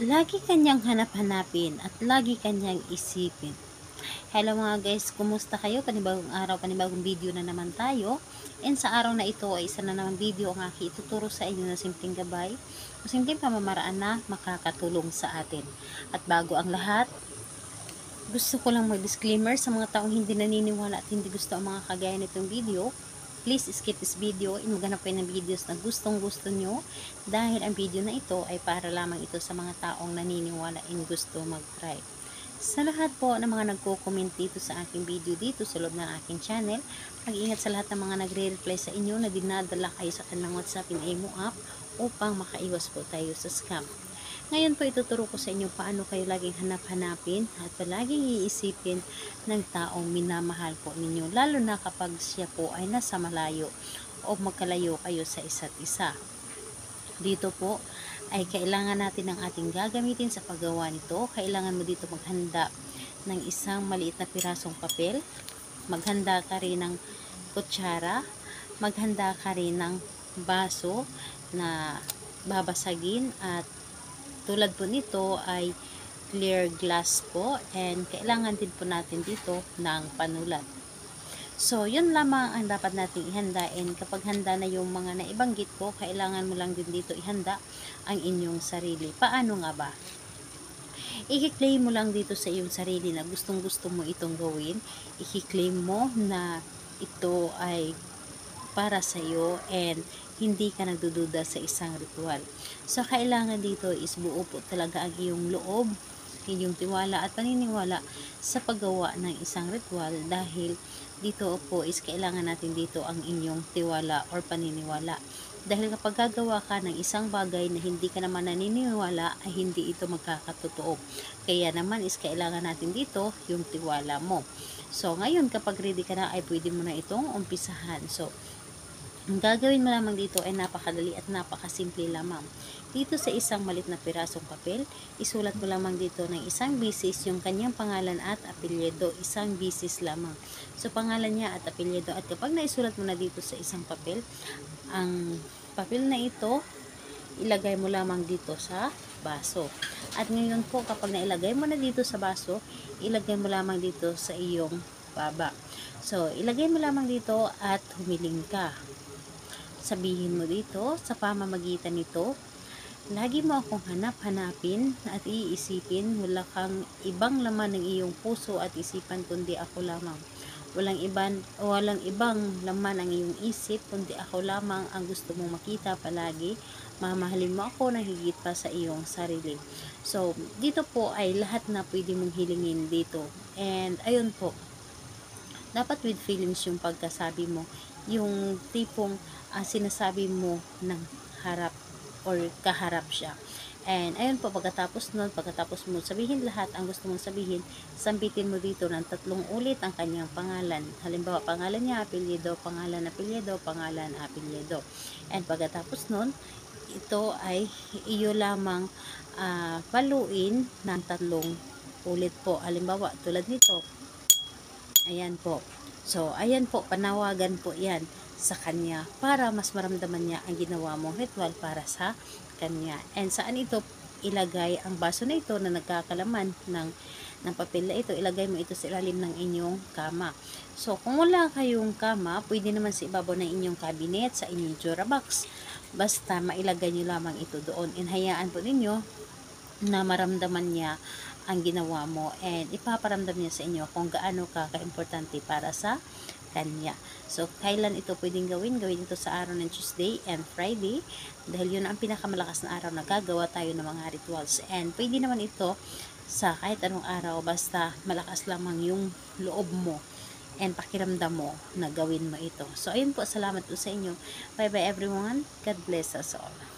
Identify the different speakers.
Speaker 1: lagi kanyang hanap-hanapin at lagi kanyang isipin. Hello mga guys, kumusta kayo? Panibagong araw, panibagong video na naman tayo. And sa araw na ito ay isa na naman video ang aking ituturo sa inyo na simpleng gabay o simpleng pamamaraan na makakatulong sa atin. At bago ang lahat, gusto ko lang mag-disclaimer sa mga taong hindi naniniwala at hindi gusto ang mga kagaya nitong video. Please skip this video and maghanap kayo ng videos na gustong gusto nyo dahil ang video na ito ay para lamang ito sa mga taong naniniwala and gusto mag-try. Sa lahat po ng mga nagko-comment dito sa aking video dito sa loob ng aking channel, mag-ingat sa lahat ng mga nagre-reply sa inyo na dinadala kayo sa kanilang WhatsApp and Imo app upang makaiwas po tayo sa scam. Ngayon po ituturo ko sa inyo paano kayo laging hanap-hanapin at palaging iisipin ng taong minamahal po ninyo, lalo na kapag siya po ay nasa malayo o magkalayo kayo sa isa't isa. Dito po ay kailangan natin ng ating gagamitin sa paggawa nito. Kailangan mo dito maghanda ng isang maliit na pirasong papel, maghanda ka rin ng kutsara, maghanda ka rin ng baso na babasagin, at tulad po nito ay clear glass po, and kailangan din po natin dito ng panulat. So, yun lamang ang dapat nating ihanda, and kapag handa na yung mga naibanggit ko, kailangan mo lang din dito ihanda ang inyong sarili. Paano nga ba? I-claim mo lang dito sa iyong sarili na gustong gusto mo itong gawin. I-claim mo na ito ay para sa iyo and hindi ka nagdududa sa isang ritual. So, kailangan dito is buo po talaga ang iyong loob, iyong tiwala at paniniwala sa paggawa ng isang ritual, dahil dito po is kailangan natin dito ang inyong tiwala or paniniwala. Dahil kapag gagawa ka ng isang bagay na hindi ka naman naniniwala, ay hindi ito magkakatotoo. Kaya naman is kailangan natin dito yung tiwala mo. So, ngayon kapag ready ka na ay pwede mo na itong umpisahan. So, ang gagawin mo lamang dito ay napakadali at napakasimple lamang. Dito sa isang malit na pirasong papel, isulat mo lamang dito ng isang bisis yung kanyang pangalan at apelyido. Isang bisis lamang. So, pangalan niya at apelyido. At kapag naisulat mo na dito sa isang papel, ang papel na ito, ilagay mo lamang dito sa baso. At ngayon po, kapag nailagay mo na dito sa baso, ilagay mo lamang dito sa iyong baba. So, ilagay mo lamang dito at humiling ka. Sabihin mo dito, sa pamamagitan nito, lagi mo akong hanap-hanapin at iisipin, wala kang ibang laman ng iyong puso at isipan kundi ako lamang. Walang ibang laman ang iyong isip kundi ako lamang ang gusto mong makita palagi. Mamahalin mo ako na higit pa sa iyong sarili. So, dito po ay lahat na pwede mong hilingin dito. And ayun po, dapat with feelings yung pagkasabi mo, yung tipong sinasabi mo ng harap or kaharap siya. And ayun po, pagkatapos mo sabihin lahat ang gusto mong sabihin, sambitin mo dito ng 3 ulit ang kanyang pangalan. Halimbawa, pangalan niya, apelyido, pangalan, apelyido, pangalan, apelyido. And pagkatapos nun, ito ay iyo lamang paluin ng 3 ulit po. Halimbawa, tulad nito. Ayan po. So, ayan po, panawagan po yan sa kanya para mas maramdaman niya ang ginawa mong ritual para sa kanya. And saan ito ilagay ang baso na ito na nagkakalaman ng papel na ito? Ilagay mo ito sa ilalim ng inyong kama. So, kung wala kayong kama, pwede naman sa ibabaw ng inyong cabinet, sa inyong jura box. Basta mailagay nyo lamang ito doon. And hayaan po ninyo na maramdaman niya ang ginawa mo, and ipaparamdam niya sa inyo kung gaano ka-importante para sa kanya. So, kailan ito pwedeng gawin? Gawin ito sa araw ng Tuesday and Friday, dahil yun ang pinakamalakas na araw na gagawa tayo ng mga rituals. And pwede naman ito sa kahit anong araw, basta malakas lamang yung loob mo and pakiramdam mo na gawin mo ito. So, ayun po, salamat po sa inyo. Bye bye everyone. God bless us all.